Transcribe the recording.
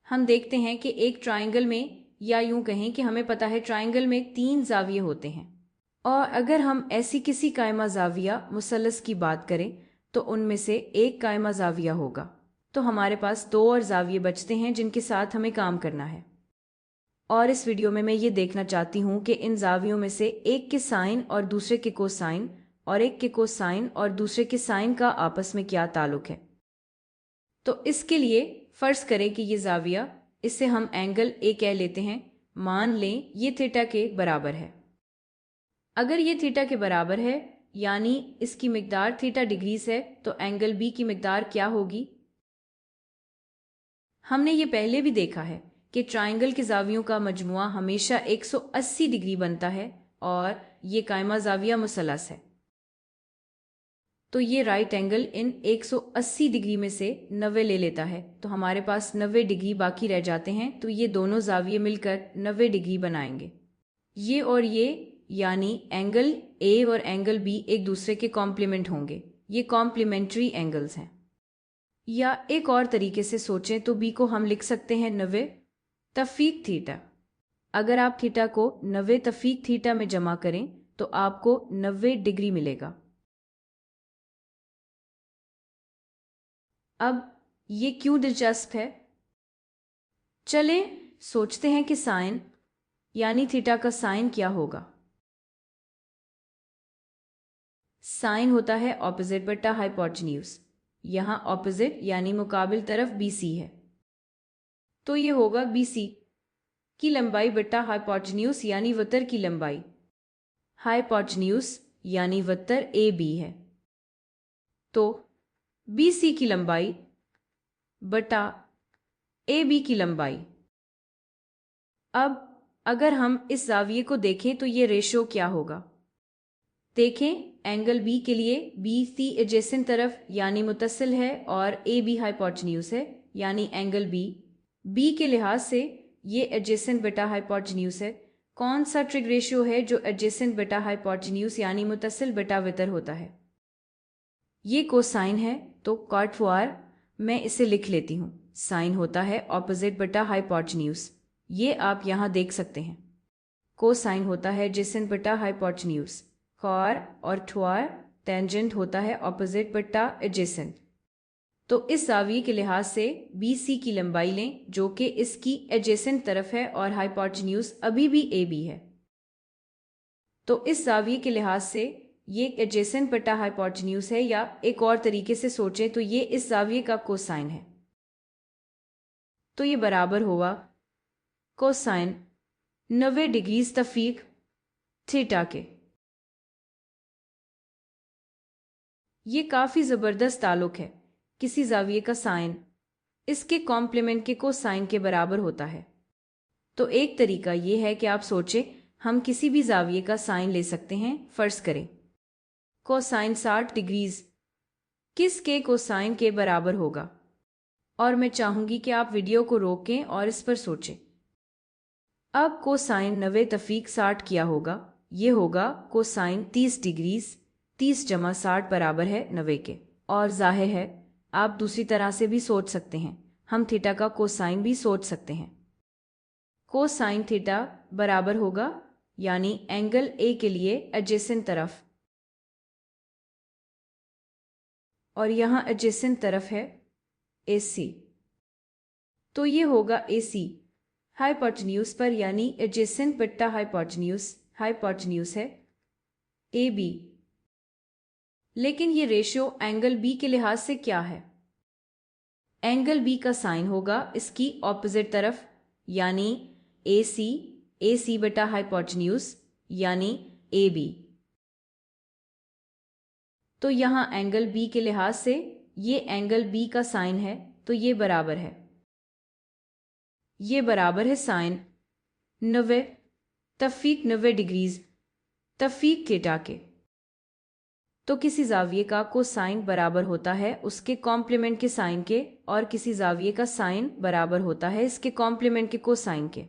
हम देखते हैं कि एक ट्राइंगल में, या यूं कहें कि हमें पता है ट्राइंगल में 3 जाविये होते हैं, और अगर हम ऐसी किसी कायमा जाविया मुसल्लस की बात करें तो उनमें से एक कायमा जाविया होगा। तो हमारे पास 2 और जाविये बचते हैं जिनके साथ हमें काम करना है। और इस वीडियो में मैं ये देखना चाहती हूँ कि इन जावियों में से एक के साइन और दूसरे के कोसाइन, और एक के कोसाइन और दूसरे के साइन का आपस में क्या ताल्लुक है। तो इसके लिए फर्ज करें कि ये जाविया, इसे हम एंगल ए कह लेते हैं। मान लें ये थीटा के बराबर है। अगर ये थीटा के बराबर है, यानी इसकी मिकदार थीटा डिग्रीज है, तो एंगल बी की मिकदार क्या होगी? हमने ये पहले भी देखा है कि ट्राइंगल के जावियों का मजमुआ हमेशा 180 डिग्री बनता है, और ये कायमा जाविया मुसल्लस है। तो ये राइट एंगल इन 180 डिग्री में से 90 ले लेता है, तो हमारे पास 90 डिग्री बाकी रह जाते हैं। तो ये दोनों जाविये मिलकर 90 डिग्री बनाएंगे। ये और ये, यानी एंगल ए और एंगल बी एक दूसरे के कॉम्प्लीमेंट होंगे। ये कॉम्प्लीमेंट्री एंगल्स हैं। या एक और तरीके से सोचें तो बी को हम लिख सकते हैं 90 तफीक थीटा। अगर आप थीटा को 90 तफीक थीटा में जमा करें तो आपको 90 डिग्री मिलेगा। अब ये क्यों दिलचस्प है? चलें सोचते हैं कि साइन, यानी थीटा का साइन क्या होगा। साइन होता है ऑपोजिट बटा हाइपोटेन्यूज। यहां ऑपोजिट यानी मुकाबिल तरफ BC है, तो ये होगा BC की लंबाई बटा हाइपोटेन्यूज यानी वतर की लंबाई। हाइपोटेन्यूज यानी वतर AB है, तो BC की लंबाई बटा AB की लंबाई। अब अगर हम इस जाविये को देखें तो ये रेशो क्या होगा? देखें, एंगल बी के लिए BC एडजेसेंट तरफ यानी मुत्तसिल है, और AB हाइपोटेन्यूज है, यानी एंगल B के लिहाज से ये एडजेसेंट बटा हाइपोटेन्यूज है। कौन सा ट्रिग रेशियो है जो एडजेसेंट बटा हाइपोटेन्यूज यानी मुत्तसिल बटा वितर होता है? ये कोसाइन है, तो कॉट फॉर मैं इसे लिख लेती हूँ। साइन होता है ऑपोजिट बटा हाइपोटेन्यूज, ये आप यहाँ देख सकते हैं। कोसाइन होता है एडजेसेंट बटा हाइपोटेन्यूज। कॉर और ठोर टेंजेंट होता है ऑपोजिट बटा एडजेसेंट। तो इस जाविये के लिहाज से BC की लंबाई लें जो कि इसकी एडजेसेंट तरफ है, और हाइपोटेन्यूज अभी भी AB है। तो इस जाविये के लिहाज से ये एडजेसेंट बटा हाइपोटेन्यूज है, या एक और तरीके से सोचें तो ये इस जाविये का कोसाइन है। तो ये बराबर होगा कोसाइन 90 डिग्रीज तफीक थीटा के। ये काफ़ी ज़बरदस्त ताल्लुक है। किसी जाविये का साइन इसके कॉम्प्लीमेंट के कोसाइन के बराबर होता है। तो एक तरीका ये है कि आप सोचें, हम किसी भी जाविये का साइन ले सकते हैं। फर्ज करें कोसाइन 60 डिग्रीज किस के कोसाइन के बराबर होगा, और मैं चाहूंगी कि आप वीडियो को रोकें और इस पर सोचें। अब कोसाइन 90 तफीक 60 क्या होगा? ये होगा कोसाइन 30 डिग्रीज। 30 जमा 60 बराबर है 90 के। और जाहिर है आप दूसरी तरह से भी सोच सकते हैं, हम थीटा का कोसाइन भी सोच सकते हैं। कोसाइन थीटा बराबर होगा, यानी एंगल ए के लिए एडजेसेंट तरफ, और यहां एडजेसेंट तरफ है AC, तो ये होगा AC हाइपोटेन्यूज पर, यानी एडजेसेंट बटा हाइपोटेन्यूज। हाइपोटेन्यूज है AB, लेकिन ये रेशियो एंगल B के लिहाज से क्या है? एंगल B का साइन होगा इसकी ऑपोजिट तरफ, यानी AC बटा हाइपोटेन्यूज यानी AB। तो यहां एंगल B के लिहाज से ये एंगल B का साइन है, तो ये बराबर है, ये बराबर है साइन 90 तफीक 90 डिग्रीज तफीक थीटा के। तो किसी जाविये का कोसाइन बराबर होता है उसके कॉम्प्लीमेंट के साइन के, और किसी जाविये का साइन बराबर होता है इसके कॉम्प्लीमेंट के कोसाइन के।